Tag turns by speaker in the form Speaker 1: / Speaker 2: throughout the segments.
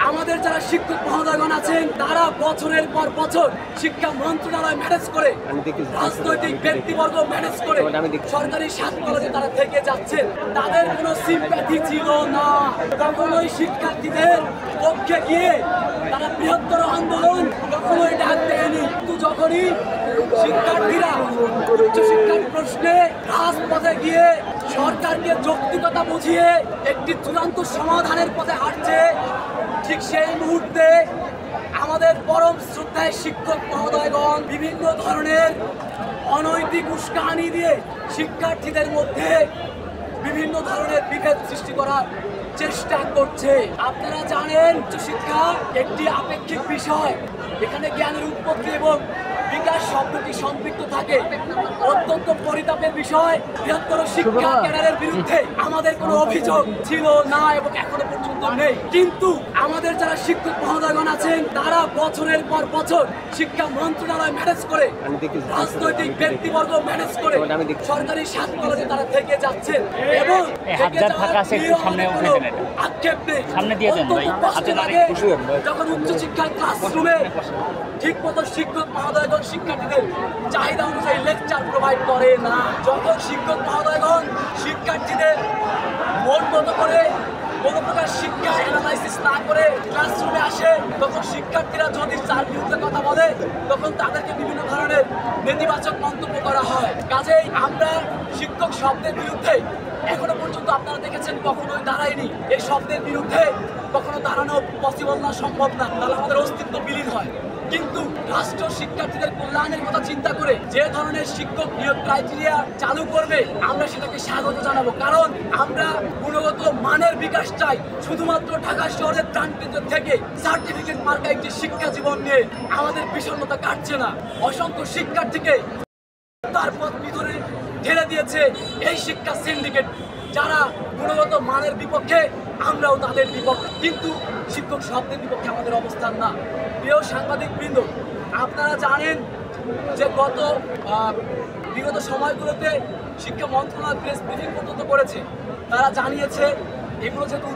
Speaker 1: আমাদের যারা শিক্ষক মহোদয়গণ আছেন তারা বছরের পর বছর শিক্ষা মন্ত্রণালয় ম্যানেজ করে, রাজনৈতিক ব্যক্তিবর্গ ম্যানেজ করে সরকারি 7 কলেজে তারা থেকে যাচ্ছেন। তাদের কোনো সিম্প্যাথি ছিল না, কখনোই শিক্ষার্থীদের পক্ষে গিয়ে তারা বৃহত্তর আন্দোলন কখনোই ডাক দেয়নি। কিন্তু যখনই শিক্ষার্থীরা উচ্চশিক্ষার প্রশ্নে রাজপথে গিয়ে সরকারকে যৌক্তিকতা বুঝিয়ে একটি চূড়ান্ত সমাধানের পথে হাঁটছে, ঠিক সেই মুহূর্তে আমাদের পরম শ্রদ্ধায় শিক্ষক মহোদয়গণ বিভিন্ন ধরনের অনৈতিক উস্কানি দিয়ে শিক্ষার্থীদের মধ্যে বিভিন্ন ধরনের বিভেদ সৃষ্টি করার চেষ্টা করছে। আপনারা জানেন উচ্চশিক্ষা একটি আপেক্ষিক বিষয়, এখানে জ্ঞানের উৎপত্তি এবং বিকাশ শব্দটি সম্পৃক্ত থাকে। অত্যন্ত পরিতাপের বিষয়, বৃহত্তর শিক্ষা ক্যাডারের বিরুদ্ধে আমাদের কোনো অভিযোগ ছিল না এবং এখনো পর্যন্ত নেই। কিন্তু আমাদের যারা শিক্ষক মহোদয়গণ আছেন তারা বছরের পর বছর শিক্ষা মন্ত্রণালয় ম্যানেজ করে, রাজনৈতিক ব্যক্তিবর্গ ম্যানেজ করে সরকারি 7 কলেজে তারা থেকে যাচ্ছেন এবং আক্ষেপ নেই। যখন উচ্চশিক্ষার ক্লাসরুমে ঠিক মতো শিক্ষক মহোদয়গণ শিক্ষার্থীদের চাহিদা অনুযায়ী লেকচার প্রোভাইড করে না, যখন শিক্ষক মহোদয়গণ শিক্ষার্থীদের মন মতো করে কোনো প্রকার শিক্ষা অ্যানালাইসিস না করে ক্লাসরুমে আসে, তখন শিক্ষার্থীরা যদি তার বিরুদ্ধে কথা বলে তখন তাদেরকে বিভিন্ন ধরনের নেতিবাচক মন্তব্য করা হয়। কাজেই আমরা শিক্ষক শব্দের বিরুদ্ধে এখনো পর্যন্ত আপনারা দেখেছেন কখনোই দাঁড়ায়নি। এই শব্দের বিরুদ্ধে কখনো দাঁড়ানো পসিবল না, সম্ভব না, তাহলে আমাদের অস্তিত্ব বিলীন হয়। কিন্তু রাষ্ট্র শিক্ষার্থীদের কল্যাণের কথা চিন্তা করে যে ধরনের শিক্ষক নিয়োগ ক্রাইটেরিয়া চালু করবে আমরা সেটাকে স্বাগত জানাবো, কারণ আমরা গুণগত মানের বিকাশ চাই। শুধুমাত্র ঢাকা শহরের প্রাণকেন্দ্র থেকে সার্টিফিকেট মার্কা একটি শিক্ষা জীবন নিয়ে আমাদের বিষণ্ণতা কাটছে না। অসংখ্য শিক্ষার্থীকে তার পথ ভিতরে ঠেলে দিয়েছে এই শিক্ষা সিন্ডিকেট, যারা গুণগত মানের বিপক্ষে, আমরাও তাদের বিপক্ষে, কিন্তু শিক্ষক শব্দের বিপক্ষে আমাদের অবস্থান না। প্রিয় সাংবাদিক বৃন্দ, আপনারা জানেন যে বিগত সময়গুলোতে শিক্ষা মন্ত্রণালয় প্রেস ব্রিফিং পর্যন্ত করেছে। তারা জানিয়েছে এগুলো যেহেতু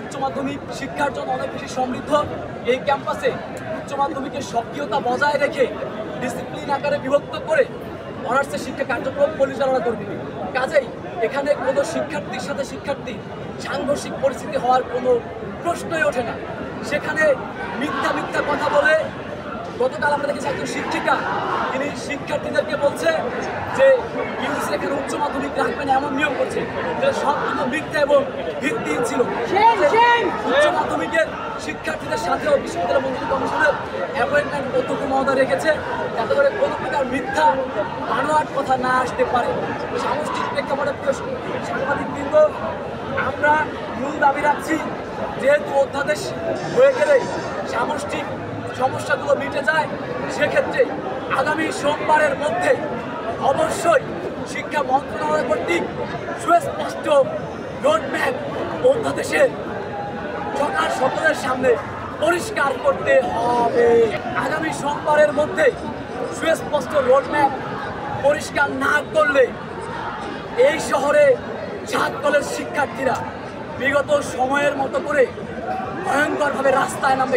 Speaker 1: উচ্চ মাধ্যমিক শিক্ষার জন্য অনেক বেশি সমৃদ্ধ, এই ক্যাম্পাসে উচ্চ মাধ্যমিকের সক্রিয়তা বজায় রেখে ডিসিপ্লিন আকারে বিভক্ত করে অনার্সের শিক্ষা কার্যক্রম পরিচালনা করবে। কাজেই এখানে কোনো শিক্ষার্থীর সাথে শিক্ষার্থী সাংঘর্ষিক পরিস্থিতি হওয়ার কোনো প্রশ্নই ওঠে না। সেখানে মিথ্যা কথা বলে গতকাল আমরা দেখেছি একজন শিক্ষিকা, তিনি শিক্ষার্থীদেরকে বলছে যে ইউজিসি এখানে উচ্চ মাধ্যমিক রাখবেন এমন নিয়ম করছে, যে সম্পূর্ণ মিথ্যা এবং ভিত্তিহীন ছিল। উচ্চ মাধ্যমিকের শিক্ষার্থীদের সাথেও বিশ্ববিদ্যালয় মঞ্জুরি কমিশনের অ্যাপয়েন্টমেন্ট অধ্যক্ষ মহোদয় রেখেছে, যাতে করে কোনো প্রকার মিথ্যা বানোয়াট কথা না আসতে পারে। সামষ্টিক প্রেক্ষাপটে প্রিয় সাংবাদিকবৃন্দ, আমরা মূল দাবি রাখছি, যেহেতু অধ্যাদেশ হয়ে গেলে সামষ্টিক সমস্যাগুলো মিটে যায়, সেক্ষেত্রে আগামী সোমবারের মধ্যে অবশ্যই শিক্ষা মন্ত্রণালয় কর্তৃক সুস্পষ্ট রোডম্যাপ অধ্যাদেশের সরকার সকলের সামনে পরিষ্কার করতে হবে। আগামী সোমবারের মধ্যে সুস্পষ্ট রোডম্যাপ পরিষ্কার না করলে এই শহরে 7 কলেজ শিক্ষার্থীরা বিগত সময়ের মতো করে ভয়ঙ্করভাবে রাস্তায় নামবে।